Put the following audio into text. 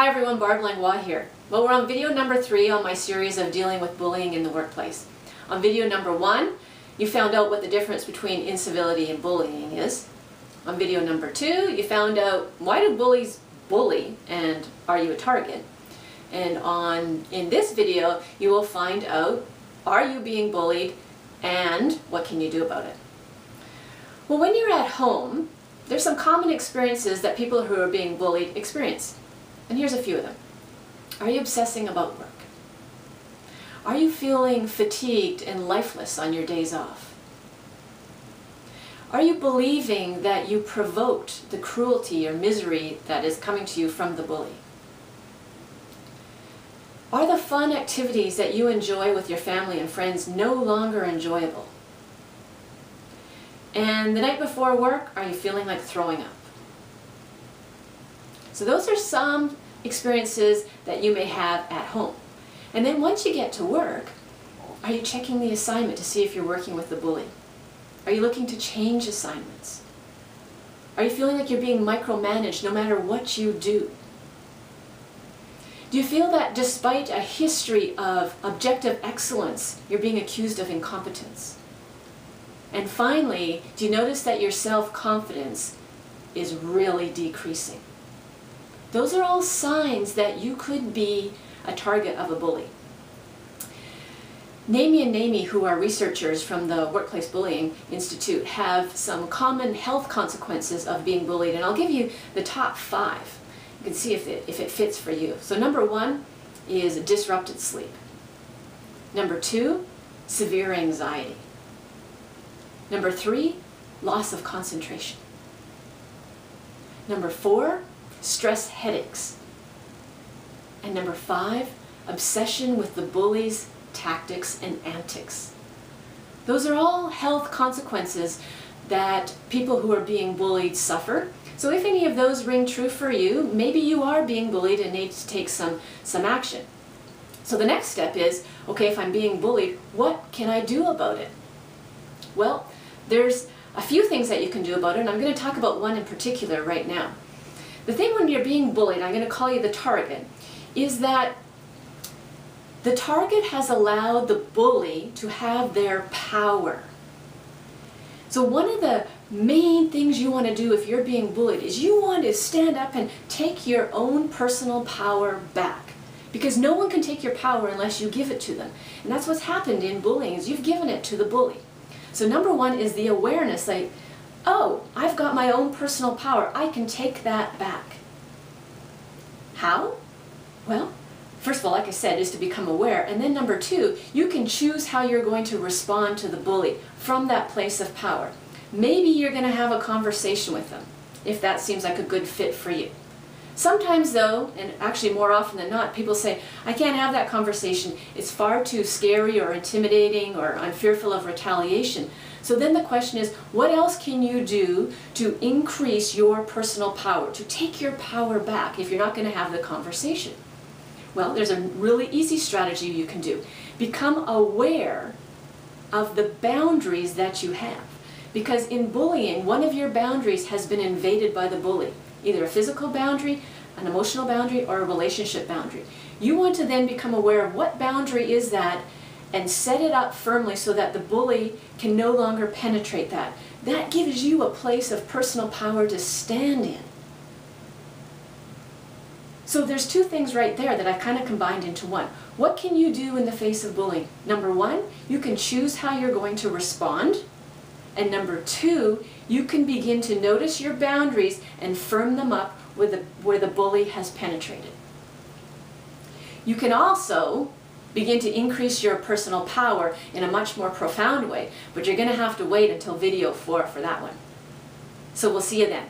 Hi everyone, Barb Langlois here. Well, we're on video number 3 on my series of dealing with bullying in the workplace. On video number 1, you found out what the difference between incivility and bullying is. On video number 2, you found out why do bullies bully and are you a target? And in this video, you will find out, are you being bullied and what can you do about it? Well, when you're at home, there's some common experiences that people who are being bullied experience. And here's a few of them. Are you obsessing about work? Are you feeling fatigued and lifeless on your days off? Are you believing that you provoked the cruelty or misery that is coming to you from the bully? Are the fun activities that you enjoy with your family and friends no longer enjoyable? And the night before work, are you feeling like throwing up? So those are some experiences that you may have at home. And then once you get to work, are you checking the assignment to see if you're working with the bully? Are you looking to change assignments? Are you feeling like you're being micromanaged no matter what you do? Do you feel that despite a history of objective excellence, you're being accused of incompetence? And finally, do you notice that your self-confidence is really decreasing? Those are all signs that you could be a target of a bully. Namie and Namie, who are researchers from the Workplace Bullying Institute, have some common health consequences of being bullied, and I'll give you the top 5. You can see if it fits for you. So number 1 is disrupted sleep. Number 2, severe anxiety. Number 3, loss of concentration. Number 4, stress headaches. And number 5, obsession with the bully's tactics and antics. Those are all health consequences that people who are being bullied suffer. So if any of those ring true for you, maybe you are being bullied and need to take some action. So the next step is, okay, if I'm being bullied, what can I do about it? Well, there's a few things that you can do about it, and I'm going to talk about one in particular right now. The thing when you're being bullied, I'm going to call you the target, is that the target has allowed the bully to have their power. So one of the main things you want to do if you're being bullied is you want to stand up and take your own personal power back. Because no one can take your power unless you give it to them. And that's what's happened in bullying, is you've given it to the bully. So number 1 is the awareness, like, oh, I've got my own personal power. I can take that back. How? Well, first of all, like I said, is to become aware. And then number 2, you can choose how you're going to respond to the bully from that place of power. Maybe you're going to have a conversation with them, if that seems like a good fit for you. Sometimes though, and actually more often than not, people say, I can't have that conversation. It's far too scary or intimidating, or I'm fearful of retaliation. So then the question is, what else can you do to increase your personal power, to take your power back if you're not going to have the conversation? Well, there's a really easy strategy you can do. Become aware of the boundaries that you have. Because in bullying, one of your boundaries has been invaded by the bully. Either a physical boundary, an emotional boundary, or a relationship boundary. You want to then become aware of what boundary is that and set it up firmly so that the bully can no longer penetrate that. That gives you a place of personal power to stand in. So there's 2 things right there that I kind of combined into one. What can you do in the face of bullying? Number 1, you can choose how you're going to respond. And number 2, you can begin to notice your boundaries and firm them up where the bully has penetrated. You can also begin to increase your personal power in a much more profound way, but you're going to have to wait until video 4 for that one. So we'll see you then.